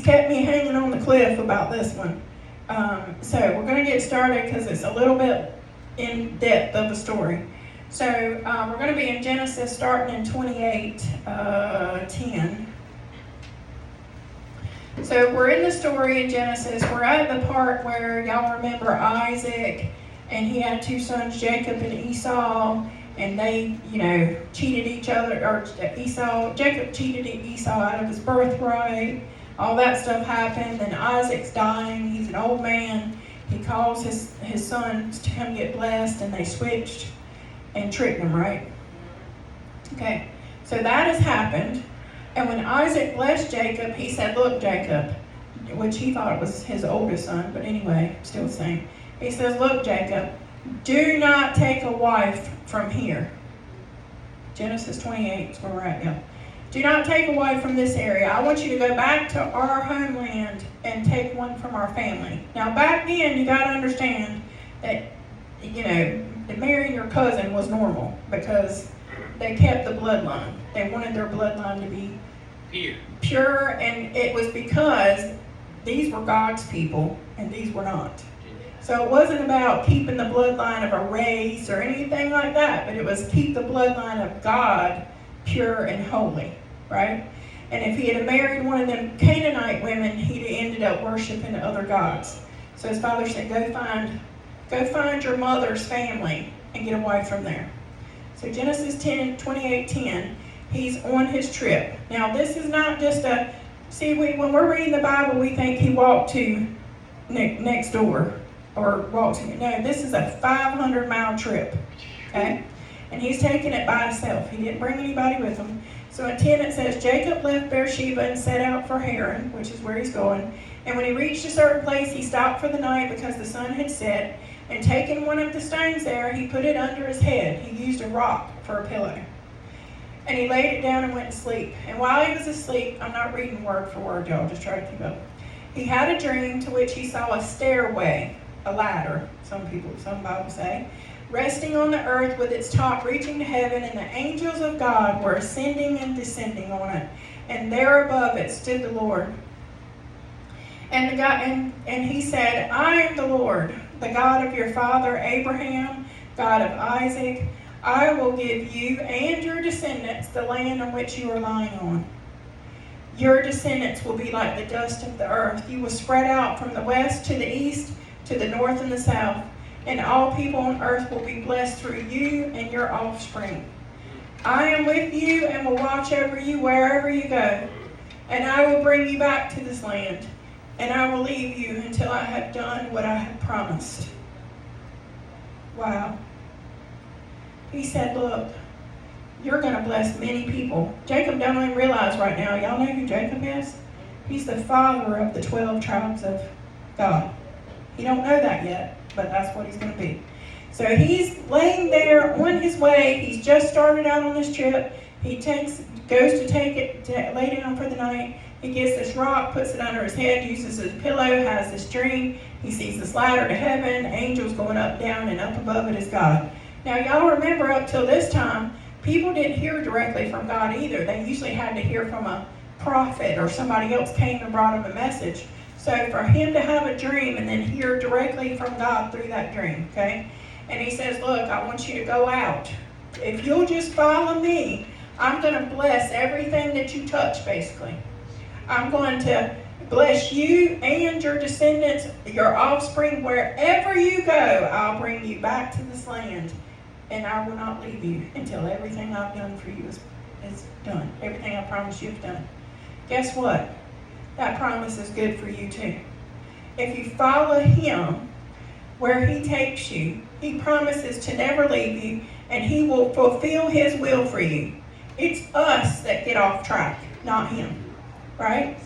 he's kept me hanging on the cliff about this one. So we're going to get started because it's a little bit in depth of a story. So we're going to be in Genesis starting in 28:10. So we're in the story in Genesis. We're at the part where y'all remember Isaac, and he had two sons, Jacob and Esau, and they, cheated each other, or Jacob cheated Esau out of his birthright. All that stuff happened, and Isaac's dying. He's an old man. He calls his sons to come get blessed, and they switched and tricked him, right? Okay, so that has happened. And when Isaac blessed Jacob, he said, look, Jacob, which he thought was his oldest son, but anyway, still the same. He says, look, Jacob, do not take a wife from here. Genesis 28 is where we're at now. Do not take a wife from this area. I want you to go back to our homeland and take one from our family. Now, back then, you got to understand that, that marrying your cousin was normal because they kept the bloodline. They wanted their bloodline to be pure, and it was because these were God's people and these were not. So it wasn't about keeping the bloodline of a race or anything like that, but it was keep the bloodline of God pure and holy, right? And if he had married one of them Canaanite women, he'd have ended up worshiping other gods. So his father said, go find your mother's family and get a wife from there. So Genesis 28:10, he's on his trip. Now this is not just when we're reading the Bible, we think he walked to next door or walked to, no, this is a 500-mile trip, okay? And he's taking it by himself. He didn't bring anybody with him. So in 10 it says, Jacob left Beersheba and set out for Haran, which is where he's going. And when he reached a certain place, he stopped for the night because the sun had set. And taking one of the stones there, he put it under his head. He used a rock for a pillow. And he laid it down and went to sleep. And while he was asleep, I'm not reading word for word, y'all, just try to keep up. He had a dream to which he saw a stairway, a ladder, some Bibles say, resting on the earth with its top reaching to heaven, and the angels of God were ascending and descending on it. And there above it stood the Lord. And he said, I am the Lord, the God of your father Abraham, God of Isaac. I will give you and your descendants the land on which you are lying on. Your descendants will be like the dust of the earth. You will spread out from the west to the east, to the north and the south. And all people on earth will be blessed through you and your offspring. I am with you and will watch over you wherever you go. And I will bring you back to this land. And I will leave you until I have done what I have promised. Wow. He said, look, you're going to bless many people. Jacob don't even realize right now. Y'all know who Jacob is? He's the father of the 12 tribes of God. He don't know that yet, but that's what he's going to be. So he's laying there on his way. He's just started out on this trip. He goes to lay down for the night. He gets this rock, puts it under his head, uses his pillow, has this dream. He sees this ladder to heaven, angels going up, down, and up above it is God. Now, y'all remember up till this time, people didn't hear directly from God either. They usually had to hear from a prophet or somebody else came and brought him a message. So for him to have a dream and then hear directly from God through that dream, okay? And he says, look, I want you to go out. If you'll just follow me, I'm going to bless everything that you touch, basically. I'm going to bless you and your descendants, your offspring. Wherever you go, I'll bring you back to this land. And I will not leave you until everything I've done for you is done. Everything I promised you is done. Guess what? That promise is good for you too. If you follow him where he takes you, he promises to never leave you, and he will fulfill his will for you. It's us that get off track, not him. Right?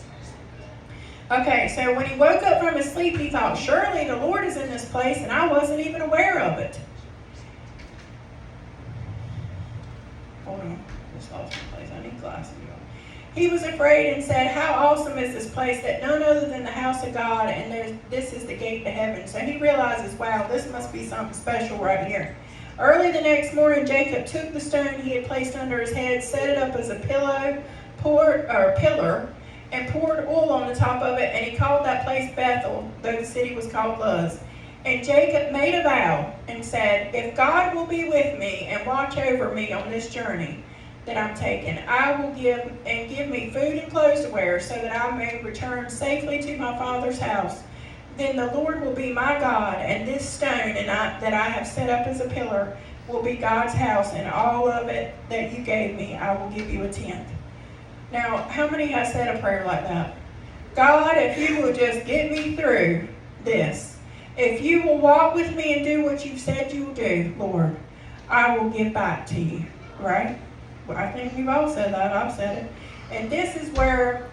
Okay, so when he woke up from his sleep, he thought, surely the Lord is in this place, and I wasn't even aware of it. Hold on, just lost my place. I need glasses. He was afraid and said, how awesome is this place that none other than the house of God, and this is the gate to heaven. So he realizes, wow, this must be something special right here. Early the next morning, Jacob took the stone he had placed under his head, set it up as a pillar, and poured oil on the top of it, and he called that place Bethel, though the city was called Luz. And Jacob made a vow and said, if God will be with me and watch over me on this journey that I'm taking, I will give me food and clothes to wear, so that I may return safely to my father's house. Then the Lord will be my God, and this stone that I have set up as a pillar will be God's house, and all of it that you gave me, I will give you a tenth. Now, how many have said a prayer like that? God, if you will just get me through this, if you will walk with me and do what you've said you will do, Lord, I will give back to you, right? Well, I think we've all said that. I've said it. And this is where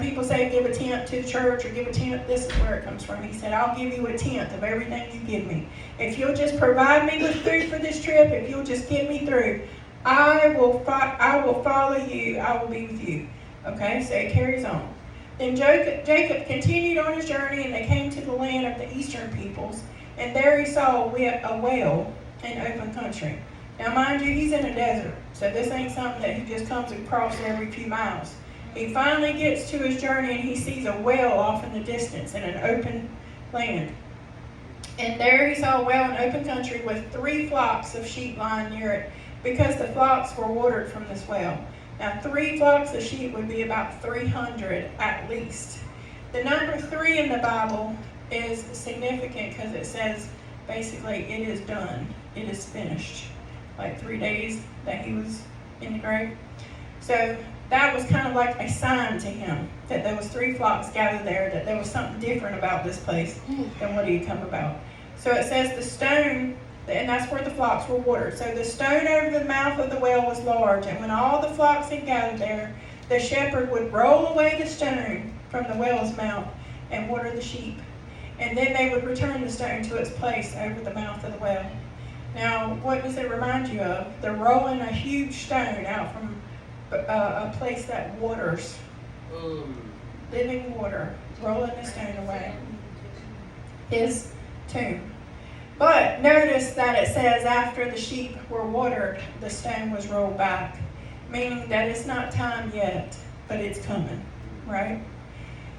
people say give a tenth to the church or give a tenth, this is where it comes from. He said, I'll give you a tenth of everything you give me. If you'll just provide me with food for this trip, if you'll just get me through, I will follow you. I will be with you. Okay, so it carries on. Then Jacob continued on his journey, and they came to the land of the eastern peoples, and there he saw a well in open country. Now, mind you, he's in a desert, so this ain't something that he just comes across every few miles. He finally gets to his journey, and he sees a well off in the distance in an open land. And there he saw a well in open country with 3 flocks of sheep lying near it, because the flocks were watered from this well. Now, 3 flocks of sheep would be about 300 at least. The number 3 in the Bible is significant because it says, basically, it is done. It is finished. Like 3 days that he was in the grave. So that was kind of like a sign to him that there was 3 flocks gathered there, that there was something different about this place than what he had come about. So it says the stone, and that's where the flocks were watered. So the stone over the mouth of the well was large, and when all the flocks had gathered there, the shepherd would roll away the stone from the well's mouth and water the sheep. And then they would return the stone to its place over the mouth of the well. Now, what does it remind you of? They're rolling a huge stone out from a place that waters. Living water, rolling the stone away. His tomb. But notice that it says after the sheep were watered, the stone was rolled back, meaning that it's not time yet, but it's coming, right?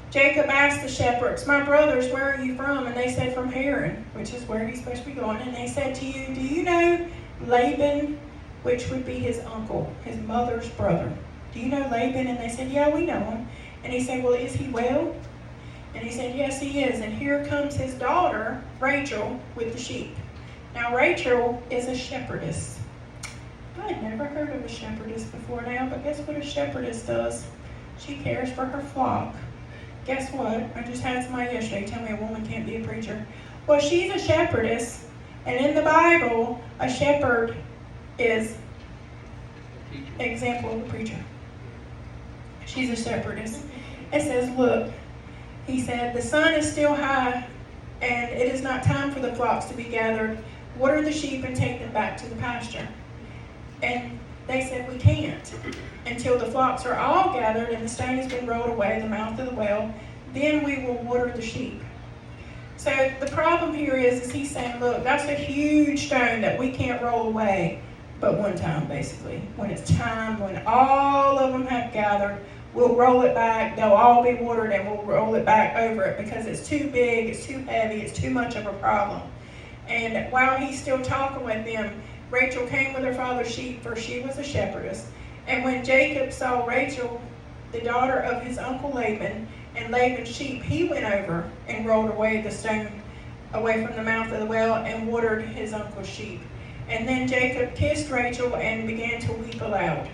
Jacob asked the shepherds, my brothers, where are you from? And they said, from Haran, which is where he's supposed to be going. And they said to you, do you know Laban, which would be his uncle, his mother's brother? Do you know Laban? And they said, yeah, we know him. And he said, well, is he well? And he said, yes, he is. And here comes his daughter, Rachel, with the sheep. Now, Rachel is a shepherdess. I had never heard of a shepherdess before now, but guess what a shepherdess does? She cares for her flock. Guess what? I just had somebody yesterday tell me a woman can't be a preacher. Well, she's a shepherdess, and in the Bible, a shepherd is an example of a preacher. She's a shepherdess. It says, look, he said, the sun is still high, and it is not time for the flocks to be gathered. Water the sheep and take them back to the pasture. And they said, we can't until the flocks are all gathered and the stone has been rolled away, the mouth of the well, then we will water the sheep. So the problem here is he's saying, look, that's a huge stone that we can't roll away but one time, basically. When it's time, when all of them have gathered, we'll roll it back, they'll all be watered, and we'll roll it back over it because it's too big, it's too heavy, it's too much of a problem. And while he's still talking with them, Rachel came with her father's sheep, for she was a shepherdess. And when Jacob saw Rachel, the daughter of his uncle Laban, and Laban's sheep, he went over and rolled away the stone away from the mouth of the well and watered his uncle's sheep. And then Jacob kissed Rachel and began to weep aloud.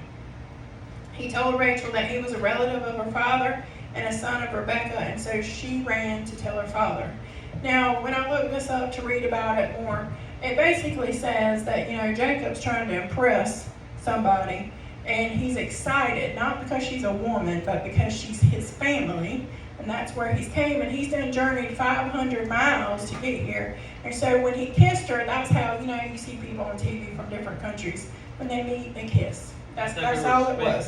He told Rachel that he was a relative of her father and a son of Rebekah, and so she ran to tell her father. Now, when I looked this up to read about it more, it basically says that, Jacob's trying to impress somebody, and he's excited, not because she's a woman, but because she's his family, and that's where he's came, and he's done journeyed 500 miles to get here. And so when he kissed her, that's how, you see people on TV from different countries, when they meet, they kiss. That's all it was,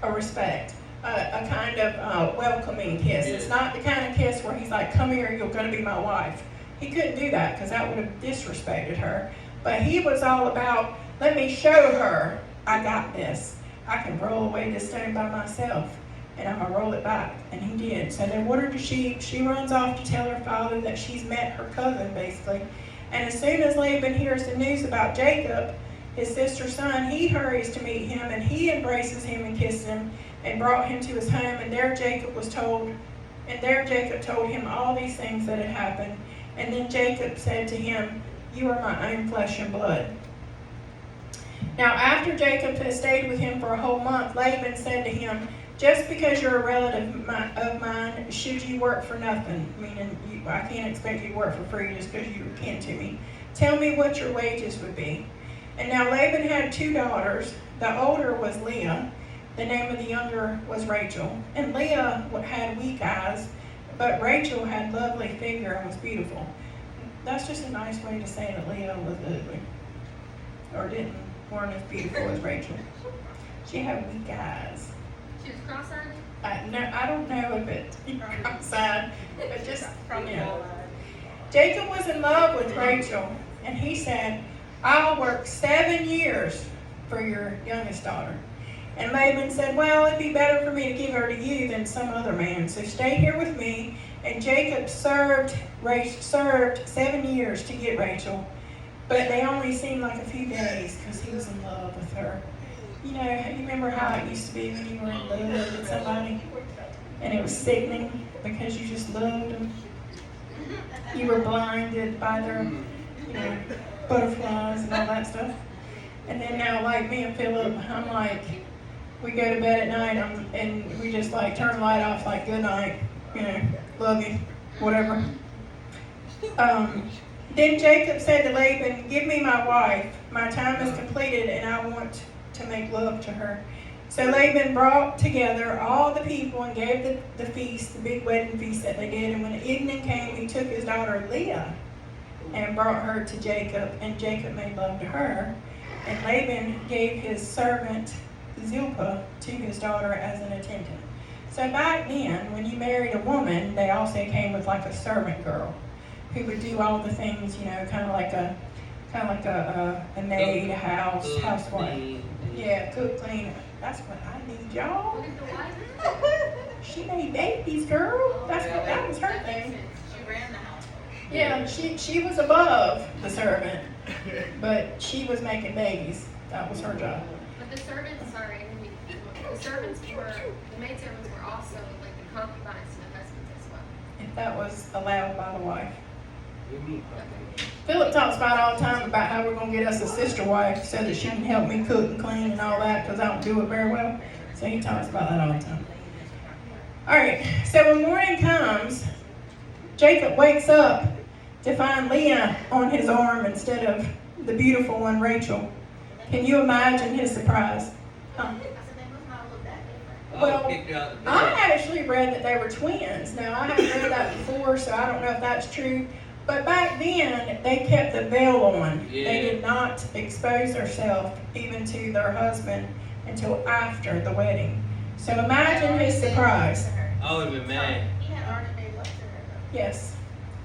a respect. A kind of welcoming kiss. It's not the kind of kiss where he's like, come here, you're going to be my wife. He couldn't do that because that would have disrespected her. But he was all about, let me show her I got this. I can roll away this stone by myself. and I'm going to roll it back. And he did. So they watered the sheep. She runs off to tell her father that she's met her cousin, basically. And as soon as Laban hears the news about Jacob, his sister's son, he hurries to meet him, and he embraces him and kisses him and brought him to his home. And there Jacob told him all these things that had happened. And then Jacob said to him, "You are my own flesh and blood." Now after Jacob had stayed with him for a whole month, Laban said to him, "Just because you're a relative of mine, should you work for nothing?" Meaning, I can't expect you to work for free just because you were kin to me. "Tell me what your wages would be." And now Laban had 2 daughters. The older was Leah. The name of the younger was Rachel. And Leah had weak eyes, but Rachel had lovely figure and was beautiful. That's just a nice way to say that Leah was ugly. Or weren't as beautiful as Rachel. She had weak eyes. She was cross-eyed? I don't know if it's cross-eyed, but just from Jacob was in love with Rachel, and he said, "I'll work 7 years for your youngest daughter." And Laban said, "Well, it'd be better for me to give her to you than some other man, so stay here with me." And Jacob served 7 years to get Rachel, but they only seemed like a few days because he was in love with her. You know, you remember how it used to be when you were in love with somebody, and it was sickening because you just loved them. You were blinded by their, butterflies and all that stuff. And then now, like me and Philip, I'm like, we go to bed at night and we just like turn the light off, like, good night, love you, whatever. Then Jacob said to Laban, "Give me my wife. My time is completed and I want to make love to her." So Laban brought together all the people and gave the feast, the big wedding feast that they did. And when the evening came, he took his daughter Leah and brought her to Jacob, and Jacob made love to her. And Laban gave his servant Zilpah to his daughter as an attendant. So back then, when you married a woman, they also came with like a servant girl who would do all the things, kind of like a maid, a housewife. Yeah, cook, clean. That's what I need, y'all. She made babies, girl. That was her thing. She ran the house. Yeah, she was above the servant, but she was making babies. That was her job. But the servants the maidservants were also like the concubines to the husbands as well. If that was allowed by the wife. Okay. Philip talks about all the time about how we're going to get us a sister wife so that she can help me cook and clean and all that because I don't do it very well. So he talks about that all the time. All right, so when morning comes, Jacob wakes up to find Leah on his arm instead of the beautiful one, Rachel. Can you imagine his surprise? Huh? Well, I actually read that they were twins. Now, I haven't read that before, so I don't know if that's true. But back then, they kept the veil on. Yeah. They did not expose themselves even to their husband until after the wedding. So imagine his surprise. I would have been mad. He had already made love to her. Yes.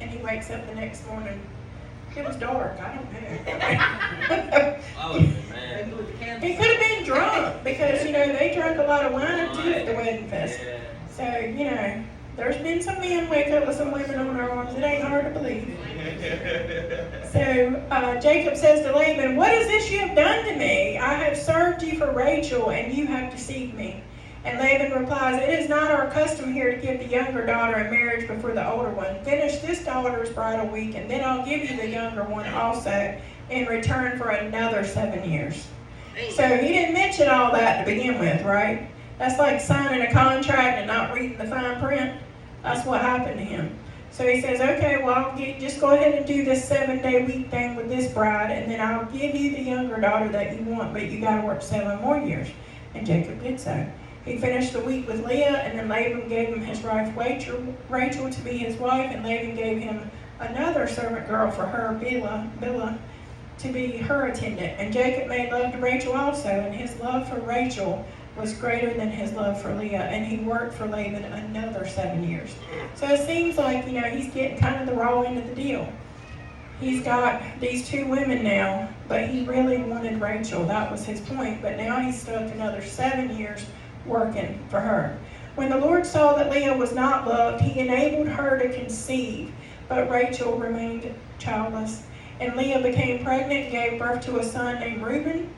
And he wakes up the next morning. It was dark. I don't know. I would have been mad. He could have been drunk because, they drank a lot of wine too at the wedding fest. Yeah. So, there's been some men wake up with some women on their arms. It ain't hard to believe. So Jacob says to Laban, "What is this you have done to me? I have served you for Rachel, and you have deceived me." And Laban replies, "It is not our custom here to give the younger daughter in marriage before the older one. Finish this daughter's bridal week, and then I'll give you the younger one also in return for another 7 years." So he didn't mention all that to begin with, right? That's like signing a contract and not reading the fine print. That's what happened to him. So he says, "Okay, well, just go ahead and do this 7-day week thing with this bride, and then I'll give you the younger daughter that you want, but you got to work 7 more years." And Jacob did so. He finished the week with Leah, and then Laban gave him his wife Rachel to be his wife, and Laban gave him another servant girl for her, Bilhah, to be her attendant. And Jacob made love to Rachel also, and his love for Rachel was greater than his love for Leah, and he worked for Laban another 7 years. So it seems like, he's getting kind of the raw end of the deal. He's got these 2 women now, but he really wanted Rachel. That was his point, but now he's stuck another 7 years working for her. When the Lord saw that Leah was not loved, he enabled her to conceive, but Rachel remained childless. And Leah became pregnant and gave birth to a son named Reuben.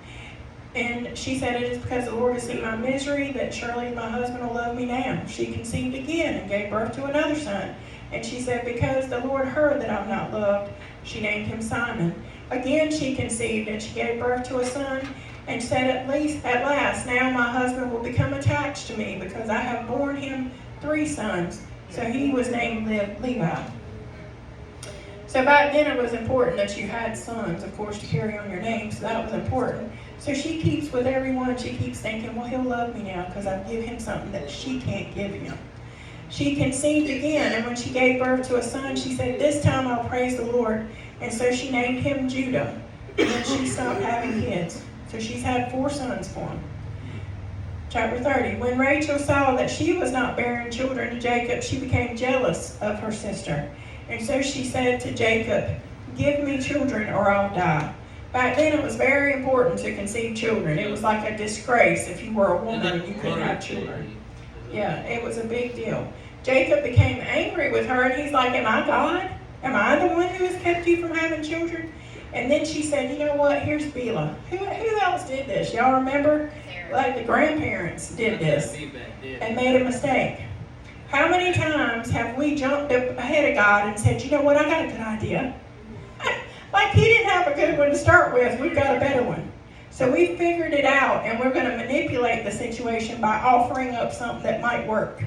And she said, it is because the Lord has seen my misery that surely my husband will love me now. She conceived again and gave birth to another son. And she said, because the Lord heard that I'm not loved, she named him Simon. Again she conceived and she gave birth to a son and said, at last, now my husband will become attached to me because I have borne him 3 sons. So he was named Levi. So back then it was important that you had sons, of course, to carry on your name, so that was important. So she keeps with everyone, she keeps thinking, well, he'll love me now because I give him something that she can't give him. She conceived again, and when she gave birth to a son, she said, this time I'll praise the Lord. And so she named him Judah, and then she stopped having kids. So she's had 4 sons for him. Chapter 30. When Rachel saw that she was not bearing children to Jacob, she became jealous of her sister. And so she said to Jacob, give me children or I'll die. Back then it was very important to conceive children. It was like a disgrace if you were a woman and you couldn't have children. Yeah, it was a big deal. Jacob became angry with her and he's like, am I God? Am I the one who has kept you from having children? And then she said, you know what, here's Bilhah. Who else did this? Y'all remember? Like the grandparents did this and made a mistake. How many times have we jumped up ahead of God and said, you know what, I got a good idea. Like he didn't have a good one to start with, we've got a better one. So we figured it out and we're going to manipulate the situation by offering up something that might work.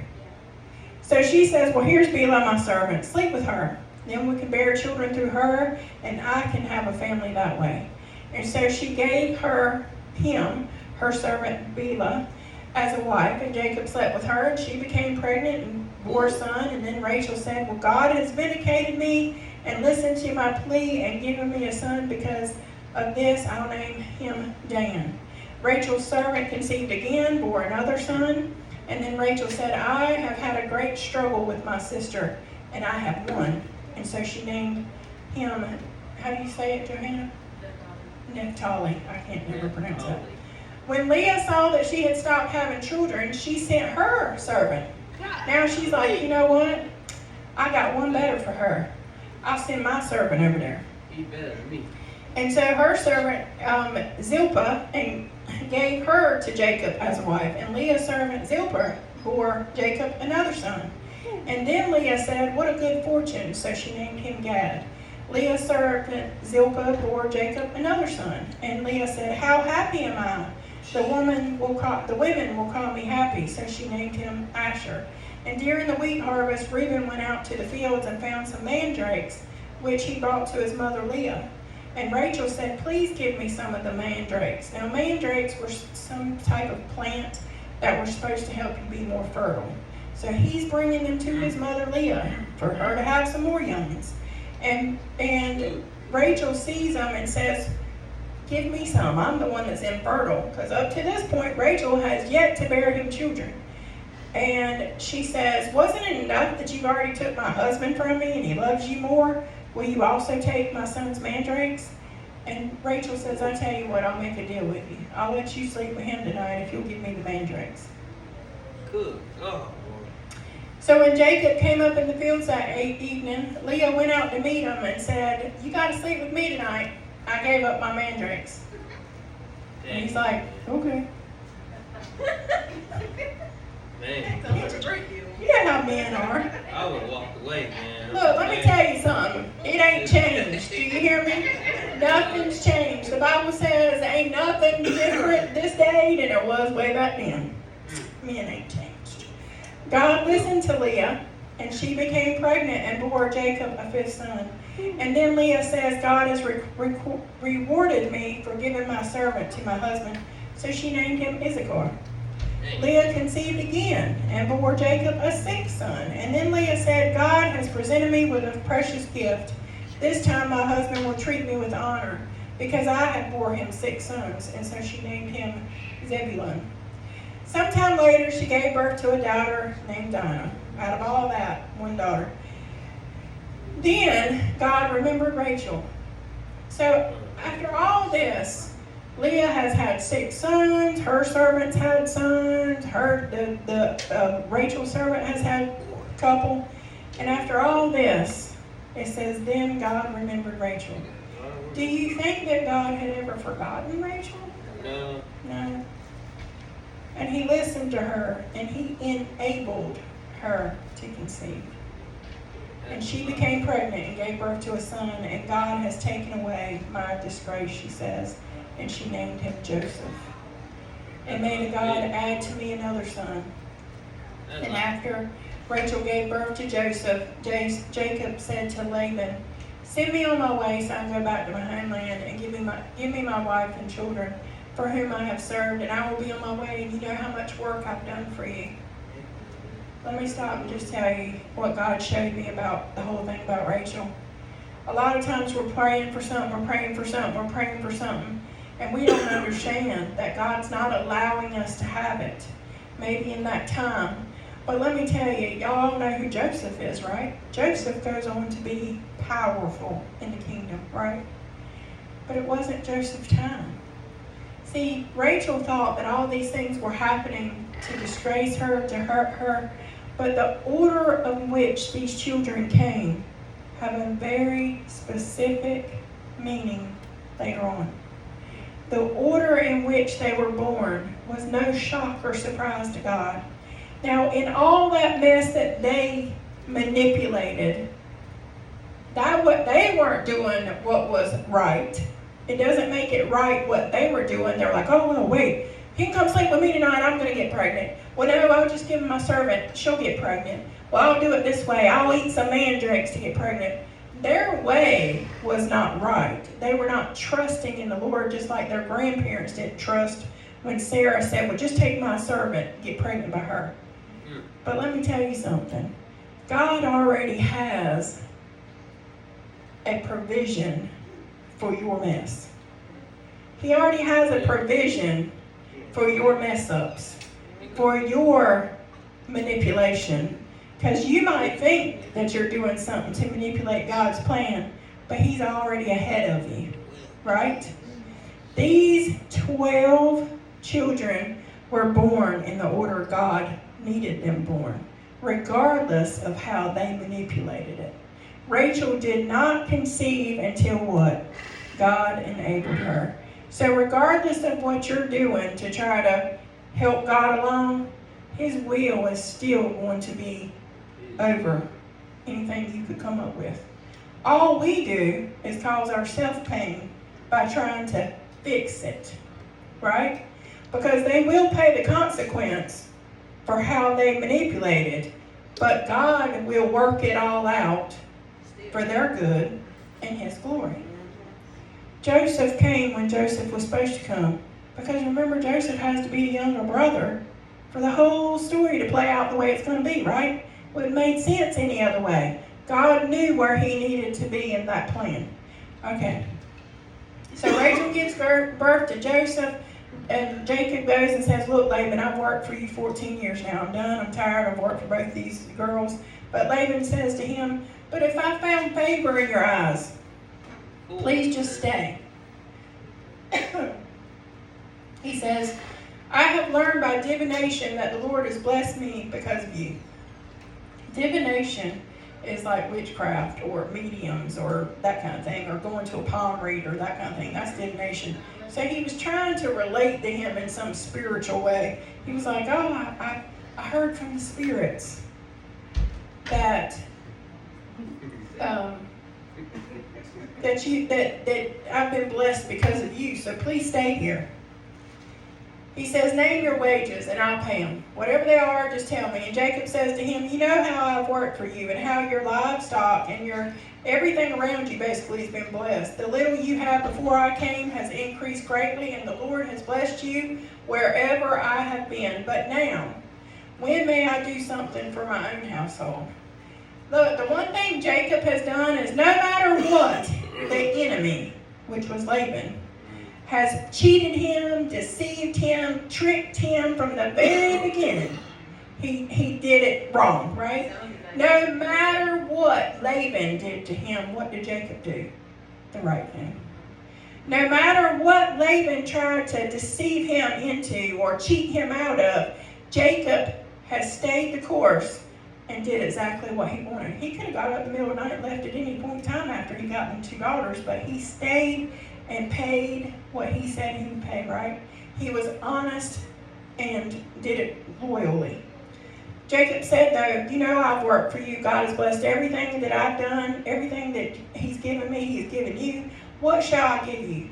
So she says, well, here's Bilhah, my servant, sleep with her. Then we can bear children through her and I can have a family that way. And so she gave him, her servant Bilhah, as a wife, and Jacob slept with her, and she became pregnant and bore a son. And then Rachel said, well, God has vindicated me and listened to my plea and given me a son. Because of this, I'll name him Dan. Rachel's servant conceived again, bore another son. And then Rachel said, I have had a great struggle with my sister, and I have won. And so she named him, how do you say it, Johanna? Naphtali. I can't never pronounce that. When Leah saw that she had stopped having children, she sent her servant. Now she's like, you know what? I got one better for her. I'll send my servant over there. He better than me. And so her servant, Zilpah, and gave her to Jacob as a wife. And Leah's servant, Zilpah, bore Jacob another son. And then Leah said, what a good fortune. So she named him Gad. Leah's servant, Zilpah, bore Jacob another son. And Leah said, how happy am I? The women will call me happy. So she named him Asher. And during the wheat harvest, Reuben went out to the fields and found some mandrakes, which he brought to his mother Leah. And Rachel said, please give me some of the mandrakes. Now, mandrakes were some type of plant that were supposed to help you be more fertile. So he's bringing them to his mother Leah for her to have some more youngins. And Rachel sees them and says, give me some. I'm the one that's infertile. Because up to this point, Rachel has yet to bear him children. And she says, wasn't it enough that you've already took my husband from me and he loves you more? Will you also take my son's mandrakes? And Rachel says, I tell you what, I'll make a deal with you. I'll let you sleep with him tonight if you'll give me the mandrakes. Good. Oh, So when Jacob came up in the fields that evening, Leah went out to meet him and said, you got to sleep with me tonight. I gave up my mandrakes. And he's like, okay. man. You know how men are. I would walk away, man. Look, let me tell you something. It ain't changed. Do you hear me? Nothing's changed. The Bible says ain't nothing different this day than it was way back then. Men ain't changed. God listened to Leah, and she became pregnant and bore Jacob a 5th son. And then Leah says, God has rewarded me for giving my servant to my husband. So she named him Issachar. Leah conceived again and bore Jacob a 6th son. And then Leah said, God has presented me with a precious gift. This time my husband will treat me with honor, because I had bore him 6 sons. And so she named him Zebulun. Sometime later, she gave birth to a daughter named Dinah. Out of all that, one daughter. Then God remembered Rachel. So after all this, Leah has had 6 sons. Her servants had sons. Rachel's servant has had a couple. And after all this, it says, then God remembered Rachel. Do you think that God had ever forgotten Rachel? No. No. And he listened to her, and he enabled her to conceive. And she became pregnant and gave birth to a son, and God has taken away my disgrace, she says. And she named him Joseph. And may the God add to me another son. And after Rachel gave birth to Joseph, Jacob said to Laban, send me on my way so I can go back to my homeland and give me my wife and children for whom I have served, and I will be on my way, and you know how much work I've done for you. Let me stop and just tell you what God showed me about the whole thing about Rachel. A lot of times we're praying for something, and we don't understand that God's not allowing us to have it, maybe in that time. But let me tell you, y'all know who Joseph is, right? Joseph goes on to be powerful in the kingdom, right? But it wasn't Joseph's time. See, Rachel thought that all these things were happening to disgrace her, to hurt her, but the order of which these children came have a very specific meaning later on. The order in which they were born was no shock or surprise to God. Now, in all that mess that they manipulated, they weren't doing what was right. It doesn't make it right what they were doing. They're like, oh, well, wait, he can come sleep with me tonight, I'm going to get pregnant. Well, no, I'll just give him my servant, she'll get pregnant. Well, I'll do it this way, I'll eat some mandrakes to get pregnant. Their way was not right. They were not trusting in the Lord, just like their grandparents didn't trust when Sarah said, well, just take my servant, get pregnant by her. But let me tell you something. God already has a provision for your mess. He already has a provision for your mess ups, for your manipulation. Because you might think that you're doing something to manipulate God's plan, but He's already ahead of you, right? These 12 children were born in the order God needed them born, regardless of how they manipulated it. Rachel did not conceive until what? God enabled her. So regardless of what you're doing to try to help God along, His will is still going to be over anything you could come up with. All we do is cause ourselves pain by trying to fix it, right? Because they will pay the consequence for how they manipulated, but God will work it all out for their good and His glory. Joseph came when Joseph was supposed to come, because remember, Joseph has to be a younger brother for the whole story to play out the way it's going to be, right? Wouldn't have made sense any other way. God knew where He needed to be in that plan. Okay. So Rachel gives birth to Joseph, and Jacob goes and says, look, Laban, I've worked for you 14 years now. I'm done. I'm tired. I've worked for both these girls. But Laban says to him, but if I found favor in your eyes, please just stay. He says, I have learned by divination that the Lord has blessed me because of you. Divination is like witchcraft or mediums or that kind of thing, or going to a palm reader, that kind of thing. That's divination. So he was trying to relate to him in some spiritual way. He was like, oh, I heard from the spirits that that I've been blessed because of you, so please stay here. He says, name your wages and I'll pay them. Whatever they are, just tell me. And Jacob says to him, you know how I've worked for you and how your livestock and your everything around you basically has been blessed. The little you had before I came has increased greatly, and the Lord has blessed you wherever I have been. But now, when may I do something for my own household? Look, the one thing Jacob has done is no matter what, the enemy, which was Laban, has cheated him, deceived him, tricked him from the very beginning. He did it wrong, right? No matter what Laban did to him, what did Jacob do? The right thing. No matter what Laban tried to deceive him into or cheat him out of, Jacob has stayed the course and did exactly what he wanted. He could have got up in the middle of the night and left at any point in time after he got them 2 daughters, but he stayed and paid what he said he would pay, right? He was honest and did it loyally. Jacob said, though, I've worked for you. God has blessed everything that I've done, everything that he's given me, he's given you. What shall I give you?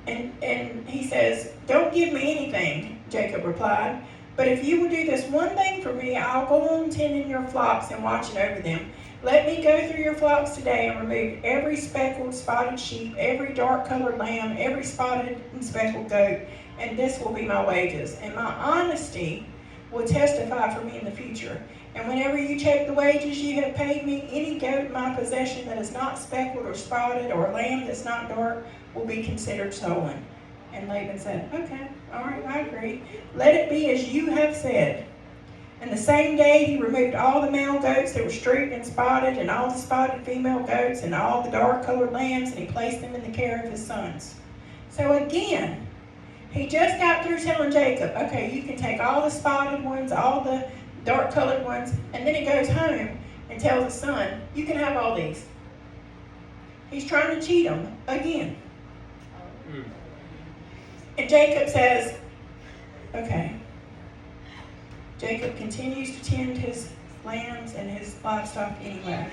And he says, don't give me anything, Jacob replied. But if you will do this one thing for me, I'll go on tending your flocks and watching over them. Let me go through your flocks today and remove every speckled, spotted sheep, every dark-colored lamb, every spotted and speckled goat, and this will be my wages. And my honesty will testify for me in the future. And whenever you check the wages you have paid me, any goat in my possession that is not speckled or spotted, or a lamb that's not dark, will be considered stolen. And Laban said, okay, all right, I agree. Let it be as you have said. And the same day he removed all the male goats that were streaked and spotted, and all the spotted female goats, and all the dark-colored lambs, and he placed them in the care of his sons. So again, he just got through telling Jacob, okay, you can take all the spotted ones, all the dark-colored ones, and then he goes home and tells his son, you can have all these. He's trying to cheat him again. And Jacob says, okay. Jacob continues to tend his lambs and his livestock anyway.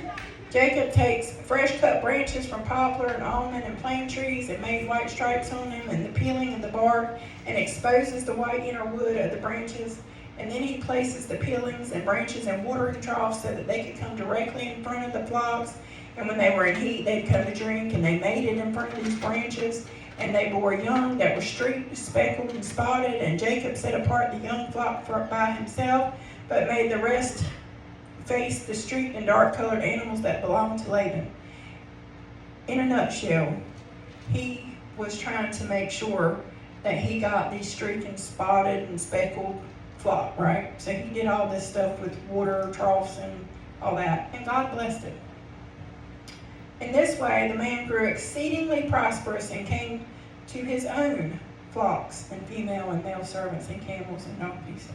Jacob takes fresh cut branches from poplar and almond and plane trees and made white stripes on them and the peeling of the bark, and exposes the white inner wood of the branches. And then he places the peelings and branches in watering troughs so that they could come directly in front of the flocks. And when they were in heat, they'd come to drink, and they mated in front of these branches. And they bore young that were streaked, speckled, and spotted. And Jacob set apart the young flock by himself, but made the rest face the streaked and dark-colored animals that belonged to Laban. In a nutshell, he was trying to make sure that he got these streaked and spotted and speckled flock, right? So he did all this stuff with water troughs and all that, and God blessed it. In this way, the man grew exceedingly prosperous and came to his own flocks and female and male servants and camels and donkeys.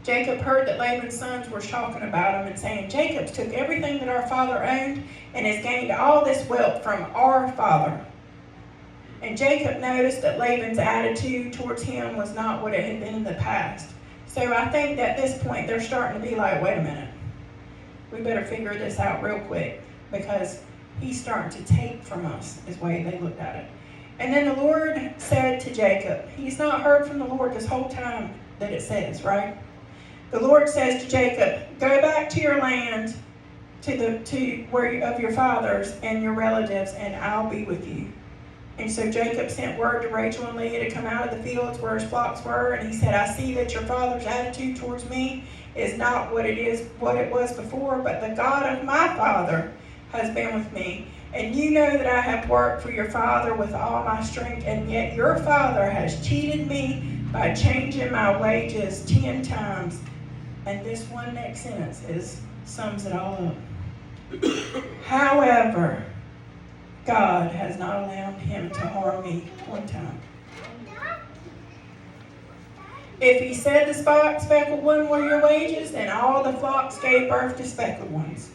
Jacob heard that Laban's sons were talking about him and saying, Jacob's took everything that our father owned and has gained all this wealth from our father. And Jacob noticed that Laban's attitude towards him was not what it had been in the past. So I think that at this point they're starting to be like, wait a minute. We better figure this out real quick, because he's starting to take from us, is the way they looked at it. And then the Lord said to Jacob, he's not heard from the Lord this whole time that it says, right? The Lord says to Jacob, go back to your land, to where of your fathers and your relatives, and I'll be with you. And so Jacob sent word to Rachel and Leah to come out of the fields where his flocks were, and he said, I see that your father's attitude towards me is not what it was before, but the God of my father has been with me. And you know that I have worked for your father with all my strength, and yet your father has cheated me by changing my wages 10 times. And this one next sentence sums it all up. However, God has not allowed him to harm me one time. If he said the speckled one were your wages, then all the flocks gave birth to speckled ones.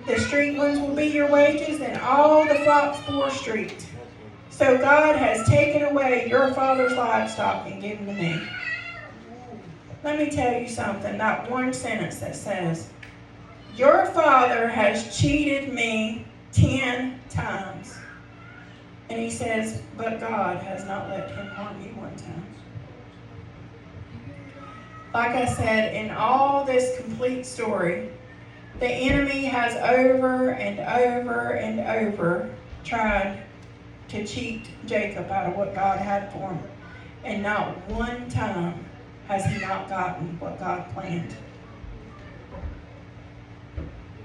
The streaked ones will be your wages, and all the flocks bore streaked. So God has taken away your father's livestock and given to me. Let me tell you something, that one sentence that says, your father has cheated me 10 times. And he says, but God has not let him harm you one time. Like I said, in all this complete story, the enemy has over and over and over tried to cheat Jacob out of what God had for him. And not one time has he not gotten what God planned.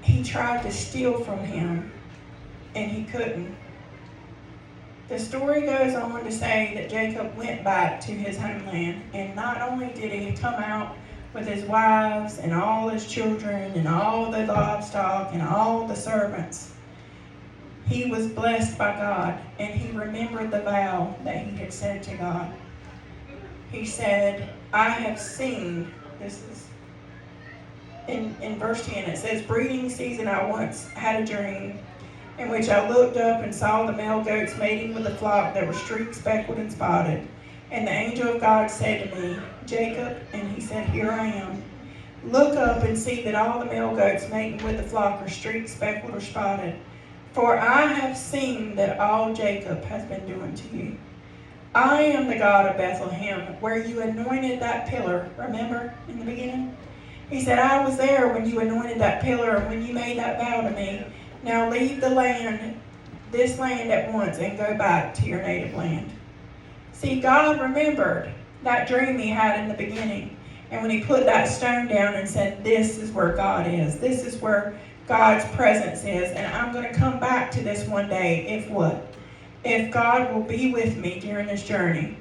He tried to steal from him, and he couldn't. The story goes on to say that Jacob went back to his homeland, and not only did he come out with his wives and all his children and all the livestock and all the servants, he was blessed by God, and he remembered the vow that he had said to God. He said, I have seen, this is in verse 10, it says, breeding season I once had a dream in which I looked up and saw the male goats mating with the flock that were streaked, speckled, and spotted. And the angel of God said to me, Jacob, and he said, here I am. Look up and see that all the male goats mating with the flock are streaked, speckled, or spotted. For I have seen that all Jacob has been doing to you. I am the God of Bethlehem, where you anointed that pillar. Remember in the beginning? He said, I was there when you anointed that pillar and when you made that vow to me. Now leave the land, this land at once, and go back to your native land. See, God remembered that dream he had in the beginning. And when he put that stone down and said, this is where God is. This is where God's presence is. And I'm going to come back to this one day, if what? If God will be with me during this journey.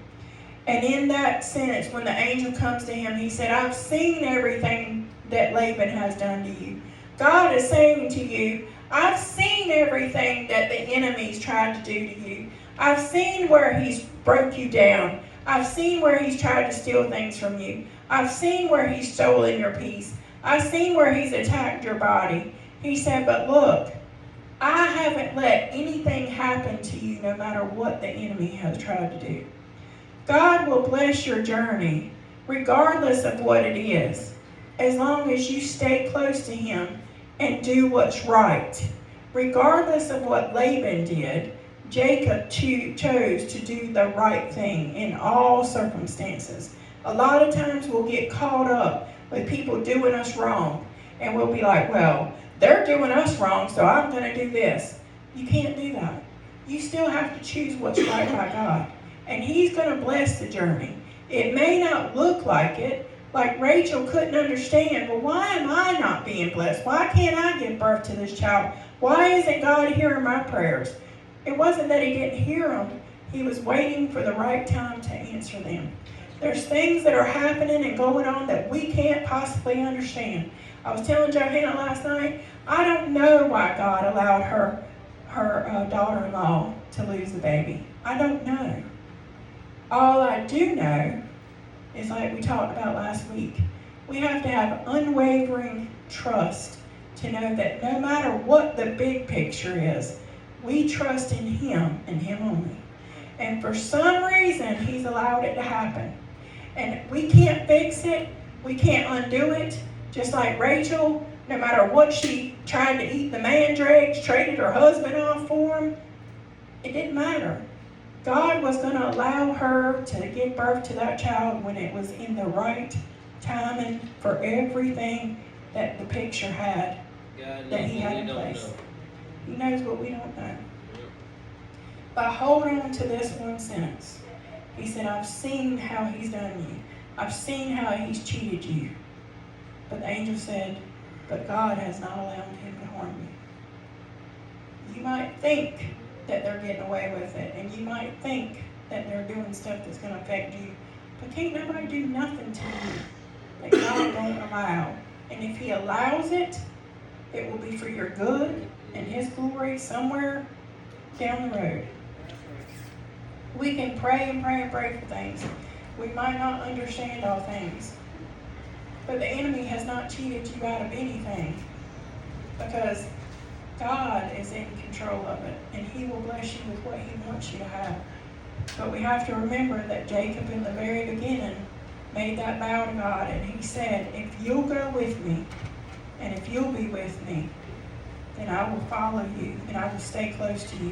And in that sentence, when the angel comes to him, he said, I've seen everything that Laban has done to you. God is saying to you, I've seen everything that the enemy's tried to do to you. I've seen where he's broke you down. I've seen where he's tried to steal things from you. I've seen where he's stolen your peace. I've seen where he's attacked your body. He said, but look, I haven't let anything happen to you no matter what the enemy has tried to do. God will bless your journey regardless of what it is, as long as you stay close to him and do what's right. Regardless of what Laban did, Jacob chose to do the right thing in all circumstances. A lot of times we'll get caught up with people doing us wrong, and we'll be like, well, they're doing us wrong, so I'm going to do this. You can't do that. You still have to choose what's right by God, and he's going to bless the journey. It may not look like it, like Rachel couldn't understand, well, why am I not being blessed? Why can't I give birth to this child? Why isn't God hearing my prayers? It wasn't that he didn't hear them. He was waiting for the right time to answer them. There's things that are happening and going on that we can't possibly understand. I was telling Johanna last night, I don't know why God allowed her daughter-in-law to lose the baby. I don't know. All I do know is, like we talked about last week, we have to have unwavering trust to know that no matter what the big picture is, we trust in him and him only. And for some reason, he's allowed it to happen. And we can't fix it. We can't undo it. Just like Rachel, no matter what she tried to eat the mandrakes, traded her husband off for him, it didn't matter. God was going to allow her to give birth to that child when it was in the right timing for everything that the picture had, that he had in place. He knows what we don't know. But hold on to this one sentence. He said, I've seen how he's done you. I've seen how he's cheated you. But the angel said, but God has not allowed him to harm you. You might think that they're getting away with it, and you might think that they're doing stuff that's going to affect you. But can't nobody do nothing to you that God won't allow. And if he allows it, it will be for your good and his glory somewhere down the road. We can pray and pray and pray for things. We might not understand all things. But the enemy has not cheated you out of anything, because God is in control of it, and he will bless you with what he wants you to have. But we have to remember that Jacob in the very beginning made that vow to God, and he said, if you'll go with me, and if you'll be with me, then I will follow you, and I will stay close to you.